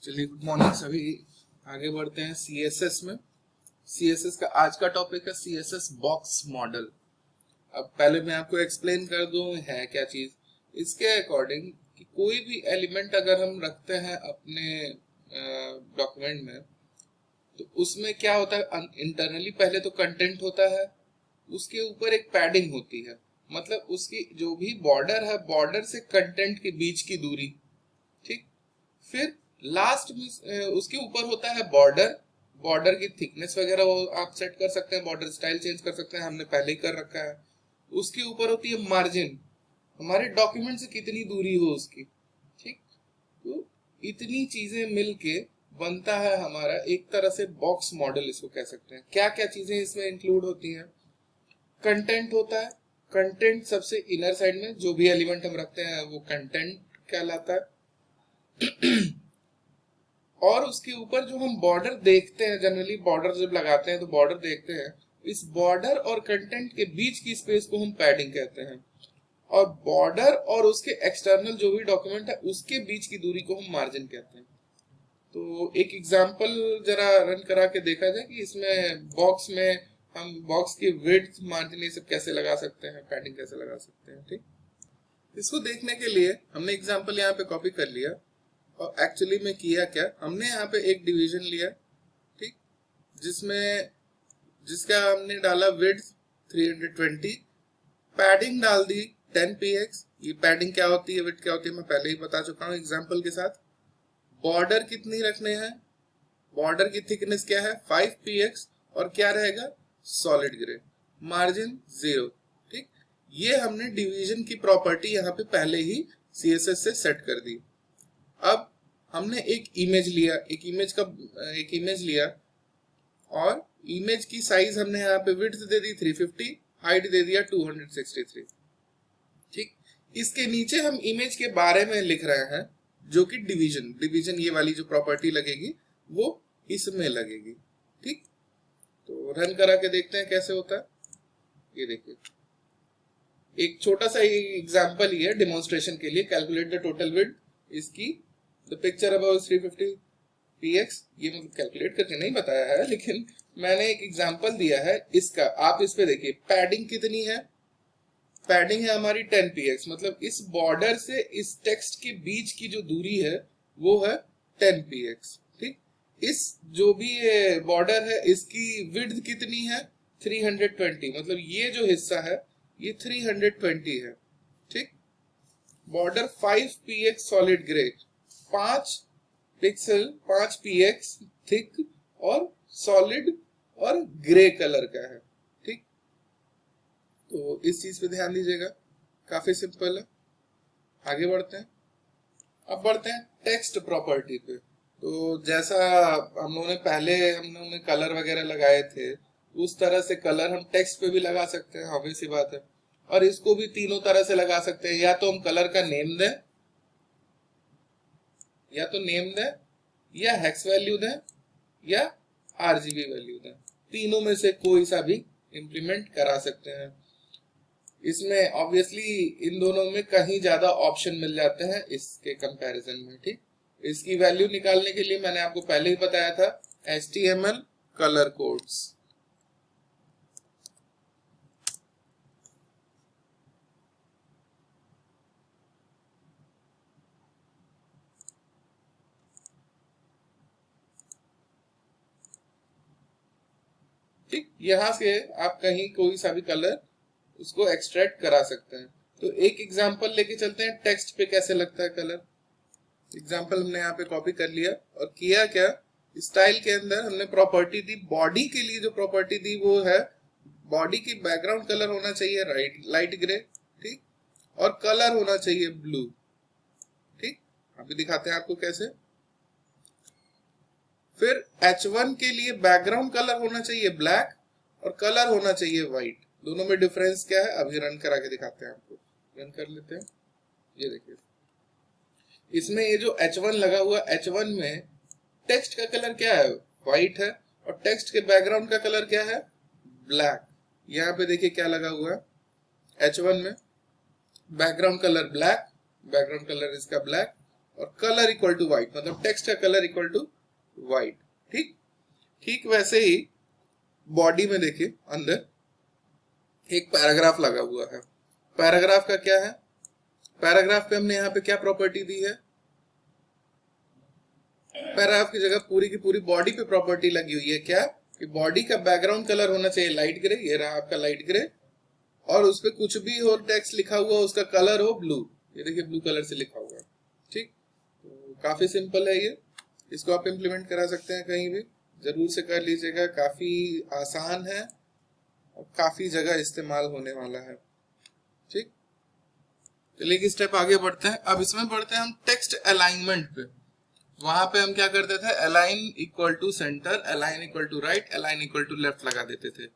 चलिए, good morning सभी। आगे बढ़ते हैं सीएसएस में। सीएसएस का आज का टॉपिक है सीएसएस बॉक्स मॉडल। अब पहले मैं आपको एक्सप्लेन कर दूं है क्या चीज। इसके अकॉर्डिंग कि कोई भी एलिमेंट अगर हम रखते हैं अपने डॉक्यूमेंट में, तो उसमें क्या होता है, इंटरनली पहले तो कंटेंट होता है, उसके ऊपर एक पैडिंग होती है। मतलब उसकी जो भी बॉर्डर है, बॉर्डर से कंटेंट के बीच की दूरी, ठीक। फिर लास्ट में उसके ऊपर होता है बॉर्डर। बॉर्डर की थिकनेस वगैरह वो आप सेट कर सकते हैं, बॉर्डर स्टाइल चेंज कर सकते हैं, हमने पहले ही कर रखा है। उसके ऊपर होती है मार्जिन, हमारे डॉक्यूमेंट से कितनी दूरी हो उसकी, ठीक। तो इतनी चीजें मिलके बनता है हमारा एक तरह से बॉक्स मॉडल, इसको कह सकते हैं। क्या क्या चीजें इसमें इंक्लूड होती हैं? कंटेंट होता है। कंटेंट सबसे इनर साइड में जो भी एलिमेंट हम रखते हैं वो कंटेंट कहलाता है। और उसके ऊपर जो हम बॉर्डर देखते हैं, जनरली बॉर्डर जब लगाते हैं तो बॉर्डर देखते हैं, इस बॉर्डर और कंटेंट के बीच की स्पेस को हम पैडिंग कहते हैं। और बॉर्डर और उसके एक्सटर्नल जो भी डॉक्यूमेंट है उसके बीच की दूरी को हम मार्जिन कहते हैं। तो एक एग्जांपल जरा रन करा के देखा जाए कि इसमें बॉक्स में हम बॉक्स की विड्थ, मार्जिन, ये सब कैसे लगा सकते हैं, पैडिंग कैसे लगा सकते हैं, ठीक। इसको देखने के लिए हमने एग्जांपल यहाँ पे कॉपी कर लिया। और एक्चुअली में किया क्या, हमने यहाँ पे एक डिवीजन लिया, ठीक, जिसमें जिसका हमने डाला विड्थ 320, पैडिंग डाल दी 10 px। ये पैडिंग क्या होती है, विड्थ क्या होती है, मैं पहले ही बता चुका हूँ एग्जांपल के साथ। बॉर्डर कितनी रखने हैं, बॉर्डर की थिकनेस क्या है 5 px, और क्या रहेगा सॉलिड ग्रे, मार्जिन 0, ठीक। ये हमने डिवीजन की प्रॉपर्टी यहाँ पे पहले ही सीएसएस से सेट कर दी। अब हमने एक इमेज लिया, एक इमेज लिया, और इमेज की साइज हमने यहाँ पे विड्थ दे दी 350, हाइट दे दिया 263, ठीक। इसके नीचे हम इमेज के बारे में लिख रहे हैं, जो कि डिवीजन डिवीजन ये वाली जो प्रॉपर्टी लगेगी वो इसमें लगेगी, ठीक। तो रन करा के देखते हैं कैसे होता है। ये देखिए, एक छोटा सा एग्जांपल ही है डेमोन्स्ट्रेशन के लिए। कैलकुलेट द टोटल विड्थ इसकी, द पिक्चर अबाउट 350 px। ये मतलब कैलकुलेट करके नहीं बताया है, लेकिन मैंने एक एग्जांपल दिया है इसका। आप इस पे देखिए पैडिंग कितनी है, पैडिंग है हमारी 10 px, मतलब इस बॉर्डर से इस टेक्स्ट के बीच की जो दूरी है वो है 10 px, ठीक। इस जो भी बॉर्डर है इसकी विड्थ कितनी है 320, मतलब ये जो हिस्सा है ये 320 है, ठीक। Border 5 px solid grey, 5 pixel 5 px thick और सॉलिड और ग्रे कलर का है, ठीक। तो इस चीज पे ध्यान दीजिएगा, काफी सिंपल है। आगे बढ़ते हैं। अब बढ़ते हैं टेक्स्ट प्रॉपर्टी पे। तो जैसा हम लोगों ने पहले हम लोगों ने कलर वगैरह लगाए थे, उस तरह से कलर हम टेक्स्ट पे भी लगा सकते हैं, ऑब्वियस सी बात है। और इसको भी तीनों तरह से लगा सकते हैं, या तो हम कलर का नेम दें, या तो नेम दें, या हेक्स वैल्यू दें, या आरजीबी वैल्यू दें। तीनों में से कोई सा भी इंप्लीमेंट करा सकते हैं। इसमें ऑब्वियसली इन दोनों में कहीं ज्यादा ऑप्शन मिल जाते हैं इसके कंपैरिजन में, ठीक। इसकी वैल्यू निकालने के लिए मैंने आपको पहले ही बताया था HTML कलर कोड्स। ठीक, यहां से आप कहीं कोई सा भी कलर उसको एक्सट्रैक्ट करा सकते हैं। तो एक एग्जांपल लेके चलते हैं टेक्स्ट पे कैसे लगता है कलर। एग्जांपल हमने यहाँ पे कॉपी कर लिया और किया क्या, स्टाइल के अंदर हमने प्रॉपर्टी दी, बॉडी के लिए जो प्रॉपर्टी दी वो है बॉडी की बैकग्राउंड कलर होना चाहिए लाइट ग्रे, ठीक। और कलर होना चाहिए ब्लू, ठीक। अभी दिखाते हैं आपको कैसे। फिर H1 के लिए बैकग्राउंड कलर होना चाहिए ब्लैक और कलर होना चाहिए व्हाइट। दोनों में डिफरेंस क्या है अभी रन करा के दिखाते हैं आपको। रन कर लेते हैं। ये देखिए, इसमें ये जो H1 लगा हुआ, H1 में टेक्स्ट का कलर क्या है व्हाइट है, और टेक्स्ट के बैकग्राउंड का कलर क्या है ब्लैक। यहाँ पे देखिए क्या लगा हुआ है H1 में, background colour black, background colour इसका ब्लैक, और कलर इक्वल टू व्हाइट, मतलब टेक्स्ट का कलर इक्वल टू व्हाइट। ठीक ठीक वैसे ही बॉडी में देखिए अंदर एक पैराग्राफ लगा हुआ है। पैराग्राफ का क्या है, पैराग्राफ पे हमने यहाँ पे क्या प्रॉपर्टी दी है, पैराग्राफ की जगह पूरी की पूरी बॉडी पे प्रॉपर्टी लगी हुई है क्या, कि बॉडी का बैकग्राउंड कलर होना चाहिए लाइट ग्रे, ये रहा आपका लाइट ग्रे, और उस पे कुछ भी हो टेक्स्ट लिखा हुआ उसका कलर हो ब्लू, ये देखिए ब्लू कलर से लिखा हुआ है। ठीक, तो काफी सिंपल है ये, इसको आप इम्प्लीमेंट करा सकते हैं कहीं भी, जरूर से कर लीजिएगा, काफी आसान है और काफी जगह इस्तेमाल होने वाला है। ठीक, चलिए एक स्टेप आगे बढ़ते हैं। अब इसमें बढ़ते हैं हम टेक्स्ट अलाइनमेंट पे। वहां पे हम क्या करते थे, align equal to centre, align equal to right, align equal to left लगा देते थे।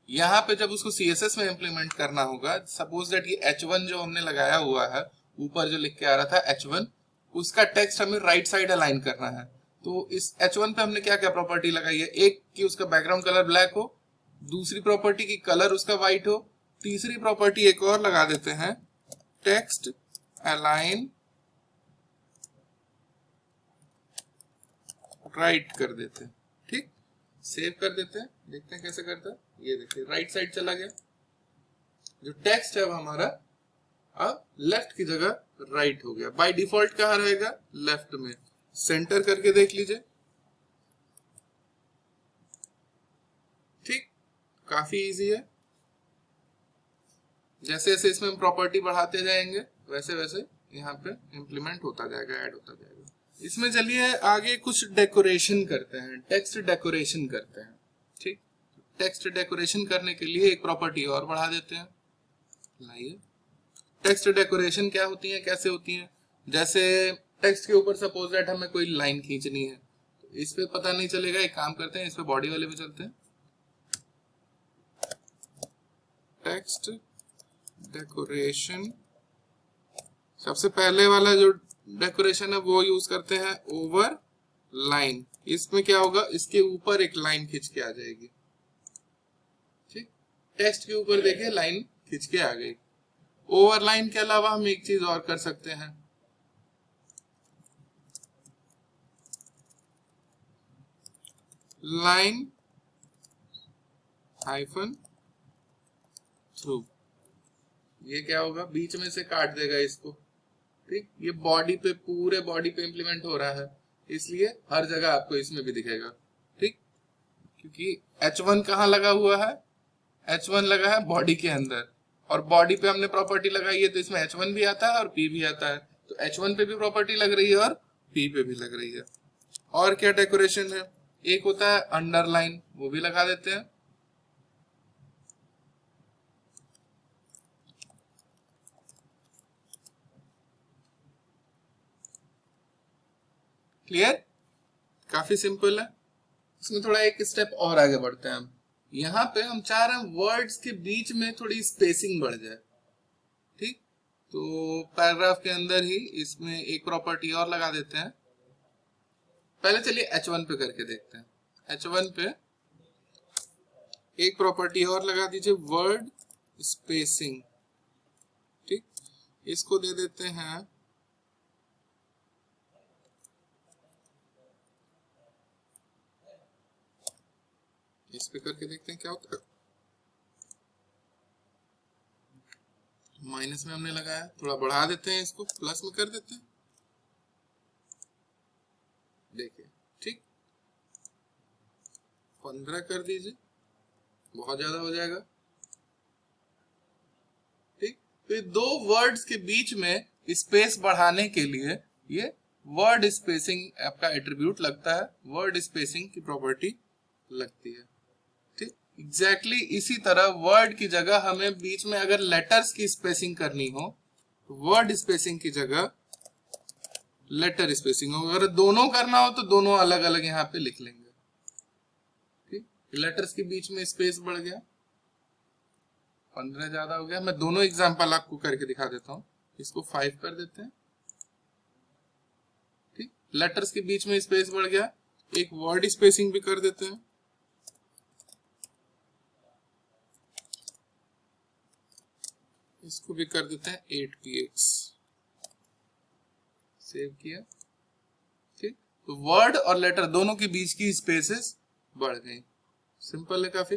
यहाँ पे जब उसको सीएसएस में इम्प्लीमेंट करना होगा, सपोज दैट ये H1 जो हमने लगाया हुआ है, ऊपर जो लिख के आ रहा था H1, उसका टेक्स्ट हमें राइट साइड अलाइन करना है। तो इस H1 पे हमने क्या क्या प्रॉपर्टी लगाई है, एक कि उसका बैकग्राउंड कलर ब्लैक हो, दूसरी प्रॉपर्टी की कलर उसका व्हाइट हो, तीसरी प्रॉपर्टी एक और लगा देते हैं, टेक्स्ट अलाइन राइट कर देते हैं। ठीक, सेव कर देते हैं, देखते हैं कैसे करता है। ये देखिए राइट साइड चला गया, जो टेक्स्ट है वो हमारा अब लेफ्ट की जगह राइट हो गया। बाय डिफॉल्ट कहाँ रहेगा, लेफ्ट में। सेंटर करके देख लीजिए। ठीक, काफी इजी है। जैसे जैसे इसमें हम प्रॉपर्टी बढ़ाते जाएंगे वैसे वैसे यहाँ पे इम्प्लीमेंट होता जाएगा, ऐड होता जाएगा। इसमें चलिए आगे कुछ डेकोरेशन करते हैं, टेक्स्ट डेकोरेशन करते हैं। ठीक, टेक्स्ट डेकोरेशन करने के लिए एक प्रॉपर्टी और बढ़ा देते हैं। लाइए, टेक्स्ट डेकोरेशन क्या होती है, कैसे होती है, जैसे टेक्स्ट के ऊपर सपोज दैट हमें कोई लाइन खींचनी है, तो इस पे पता नहीं चलेगा, एक काम करते हैं, इस पे बॉडी वाले पे चलते हैं, टेक्स्ट डेकोरेशन। सबसे पहले वाला जो डेकोरेशन है वो यूज करते हैं ओवर लाइन। इसमें क्या होगा, इसके ऊपर एक लाइन खींच के आ जाएगी। ठीक, टेक्स्ट के ऊपर देखिए लाइन खींच के आ गई। ओवर लाइन के अलावा हम एक चीज और कर सकते हैं, लाइन हाइफन थ्रू। ये क्या होगा, बीच में से काट देगा इसको। ठीक, ये बॉडी पे, पूरे बॉडी पे इंप्लीमेंट हो रहा है, इसलिए हर जगह आपको इसमें भी दिखेगा। ठीक, क्योंकि H1 कहाँ लगा हुआ है, H1 लगा है बॉडी के अंदर, और बॉडी पे हमने प्रॉपर्टी लगाई है तो इसमें H1 भी आता है और P भी आता है, तो H1 पे भी प्रॉपर्टी लग रही है और P पे भी लग रही है। और क्या डेकोरेशन है, एक होता है अंडरलाइन, वो भी लगा देते हैं। क्लियर, काफी सिंपल है। इसमें थोड़ा एक स्टेप और आगे बढ़ते हैं हम। यहाँ पे हम चाह रहे हैं वर्ड्स के बीच में थोड़ी स्पेसिंग बढ़ जाए। ठीक, तो पैराग्राफ के अंदर ही इसमें एक प्रॉपर्टी और लगा देते हैं। पहले चलिए H1 पे करके देखते हैं। H1 पे एक प्रॉपर्टी और लगा दीजिए, वर्ड स्पेसिंग। ठीक, इसको दे देते हैं इस पे करके देखते हैं क्या होता है। माइनस में हमने लगाया, थोड़ा बढ़ा देते हैं, इसको प्लस में कर देते हैं। देखिए, ठीक, 15 कर दीजिए, बहुत ज्यादा हो जाएगा। ठीक, तो दो वर्ड्स के बीच में स्पेस बढ़ाने के लिए ये वर्ड स्पेसिंग आपका एट्रीब्यूट लगता है, वर्ड स्पेसिंग की प्रॉपर्टी लगती है। ठीक, एग्जैक्टली इसी तरह वर्ड की जगह हमें बीच में अगर लेटर्स की स्पेसिंग करनी हो तो वर्ड स्पेसिंग की जगह लेटर स्पेसिंग हो। अगर दोनों करना हो तो दोनों अलग अलग यहाँ पे लिख लेंगे। ठीक, लेटर्स के बीच में स्पेस बढ़ गया, 15 ज्यादा हो गया। मैं दोनों एग्जांपल आपको करके दिखा देता हूँ। इसको 5 कर देते हैं। ठीक, लेटर्स के बीच में स्पेस बढ़ गया, एक वर्ड स्पेसिंग भी कर देते हैं। इसको भी कर देते हैं 8px। सेव किया, ठीक। तो वर्ड और लेटर दोनों के बीच की स्पेसेस बढ़ गई। सिंपल है काफी।